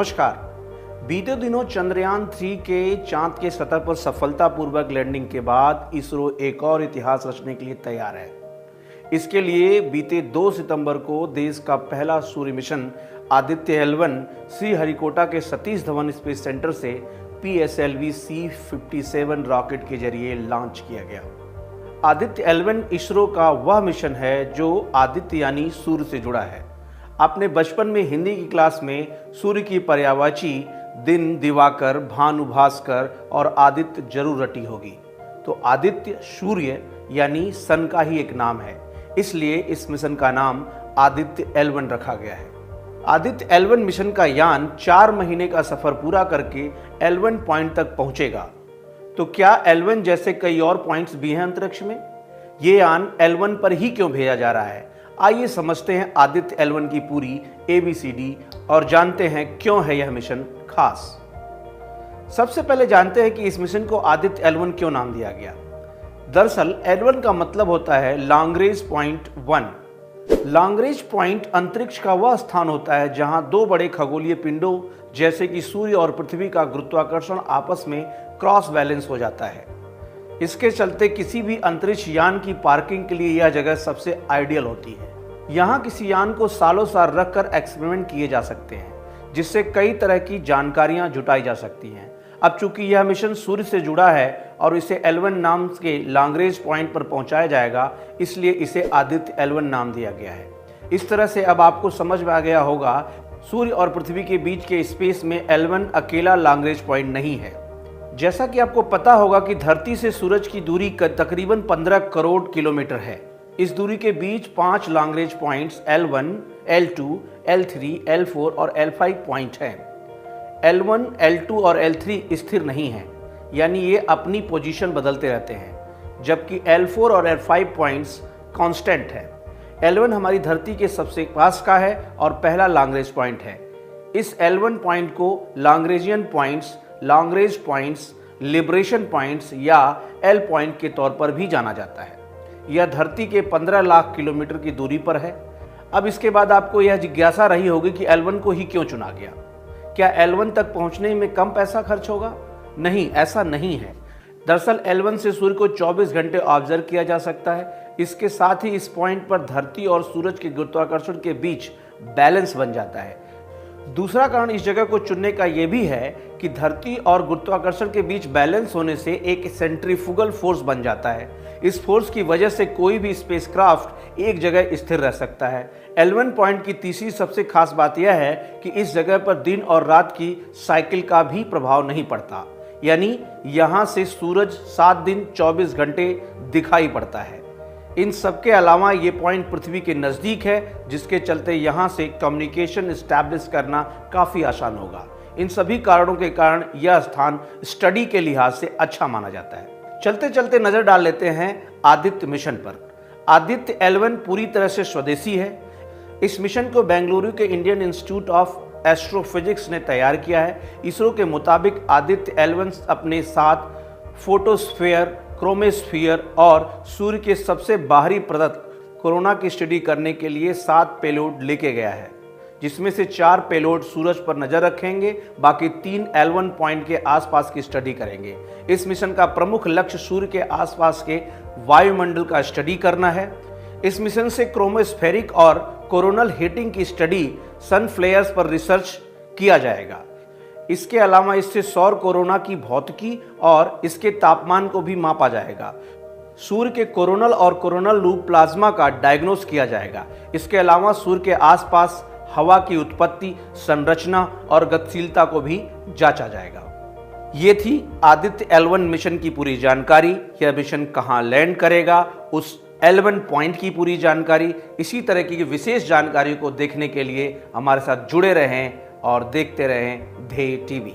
नमस्कार। बीते दिनों चंद्रयान 3 के चांद के सतह पर सफलतापूर्वक लैंडिंग के बाद इसरो एक और इतिहास रचने के लिए तैयार है। इसके लिए बीते 2 सितंबर को देश का पहला सूर्य मिशन आदित्य L1 श्रीहरिकोटा के सतीश धवन स्पेस सेंटर से PSLV C-57 रॉकेट के जरिए लॉन्च किया गया। आदित्य L1 इसरो का वह मिशन है जो आदित्य यानी सूर्य से जुड़ा है। आपने बचपन में हिंदी की क्लास में सूर्य की पर्यायवाची दिन, दिवाकर, भानु, भास्कर और आदित्य जरूर रटी होगी। तो आदित्य सूर्य यानी सन का ही एक नाम है, इसलिए इस मिशन का नाम आदित्य L1 रखा गया है। आदित्य L1 मिशन का यान 4 महीने का सफर पूरा करके L1 पॉइंट तक पहुंचेगा। तो क्या L1 जैसे कई और पॉइंट्स भी हैं अंतरिक्ष में? ये यान L1 पर ही क्यों भेजा जा रहा है? आइए समझते हैं आदित्य L1 की पूरी ABCD और जानते हैं क्यों है यह मिशन खास। सबसे पहले जानते हैं कि इस मिशन को आदित्य L1 क्यों नाम दिया गया। दरअसल L1 का मतलब होता है long range point 1। Long range point अंतरिक्ष का वह स्थान होता है जहां दो बड़े खगोलीय पिंडों जैसे कि सूर्य और पृथ्वी का गुरुत्वाकर्षण आपस में क्रॉस बैलेंस हो जाता है। इसके चलते किसी भी अंतरिक्ष यान की पार्किंग के लिए यह जगह सबसे आइडियल होती है। यहाँ किसी यान को सालों साल रखकर एक्सपेरिमेंट किए जा सकते हैं, जिससे कई तरह की जानकारियां जुटाई जा सकती हैं। अब चूंकि यह मिशन सूर्य से जुड़ा है और इसे L1 नाम के लॉन्ग रेंज पॉइंट पर पहुंचाया जाएगा, इसलिए इसे आदित्य L1 नाम दिया गया है। इस तरह से अब आपको समझ में आ गया होगा, सूर्य और पृथ्वी के बीच के स्पेस में L1 अकेला लॉन्ग रेंज पॉइंट नहीं है। जैसा कि आपको पता होगा कि धरती से सूरज की दूरी तकरीबन 15 करोड़ किलोमीटर है। इस दूरी के बीच 5 long range points L1, L2, L3, L4 और L5 पॉइंट हैं। L1, L2 और L3 स्थिर नहीं हैं, यानी ये अपनी पोजीशन बदलते रहते हैं, जबकि L4 और L5 पॉइंट्स कांस्टेंट है। L1 हमारी धरती के सबसे पास का है और पहला लॉन्ग रेंज पॉइंट है। इस L1 पॉइंट को Lagrangian points, long range points, libration points या L पॉइंट के तौर पर भी जाना जाता है। यह धरती के 15 लाख किलोमीटर की दूरी पर है। अब इसके बाद आपको यह जिज्ञासा रही होगी कि L1 को ही क्यों चुना गया। क्या L1 तक पहुंचने में कम पैसा खर्च होगा? नहीं, ऐसा नहीं है। दरअसल L1 से सूर्य को 24 घंटे ऑब्जर्व किया जा सकता है। इसके साथ ही इस पॉइंट पर धरती और सूरज के गुरुत्वाकर्षण के बीच बैलेंस बन जाता है। दूसरा कारण इस जगह को चुनने का यह भी है कि धरती और गुरुत्वाकर्षण के बीच बैलेंस होने से एक सेंट्रीफ्यूगल फोर्स बन जाता है। इस फोर्स की वजह से कोई भी स्पेसक्राफ्ट एक जगह स्थिर रह सकता है। L1 पॉइंट की तीसरी सबसे खास बात यह है कि इस जगह पर दिन और रात की साइकिल का भी प्रभाव नहीं पड़ता, यानी यहाँ से सूरज 7 दिन 24 घंटे दिखाई पड़ता है। इन सबके अलावा ये पॉइंट पृथ्वी के नज़दीक है, जिसके चलते यहाँ से कम्युनिकेशन एस्टैब्लिश करना काफ़ी आसान होगा। इन सभी कारणों के कारण यह स्थान स्टडी के लिहाज से अच्छा माना जाता है। चलते चलते नज़र डाल लेते हैं आदित्य मिशन पर। आदित्य L1 पूरी तरह से स्वदेशी है। इस मिशन को बेंगलुरु के इंडियन इंस्टीट्यूट ऑफ एस्ट्रोफिजिक्स ने तैयार किया है। इसरो के मुताबिक आदित्य L1 अपने साथ फोटोस्फीयर, क्रोमोस्फीयर और सूर्य के सबसे बाहरी पदार्थ कोरोना की स्टडी करने के लिए 7 पेलोड लेके गया है, जिसमें से 4 पेलोड सूरज पर नजर रखेंगे, बाकी 3 L1 पॉइंट के आसपास की स्टडी करेंगे। इस मिशन का प्रमुख लक्ष्य सूर्य के आसपास के वायुमंडल का स्टडी करना है। इस मिशन से क्रोमोस्फेरिक और कोरोनल हीटिंग की स्टडी, सन फ्लेयर्स पर रिसर्च किया जाएगा। इसके अलावा इससे सौर कोरोना की भौतिकी और इसके तापमान को भी मापा जाएगा। सूर्य के कोरोनल और कोरोनल लूप प्लाज्मा का डायग्नोस किया जाएगा। इसके अलावा सूर्य के आसपास हवा की उत्पत्ति, संरचना और गतिशीलता को भी जांचा जाएगा। ये थी आदित्य L1 मिशन की पूरी जानकारी। यह मिशन कहां लैंड करेगा, उस L1 पॉइंट की पूरी जानकारी। इसी तरह की विशेष जानकारी को देखने के लिए हमारे साथ जुड़े रहें और देखते रहें ध्येय टीवी।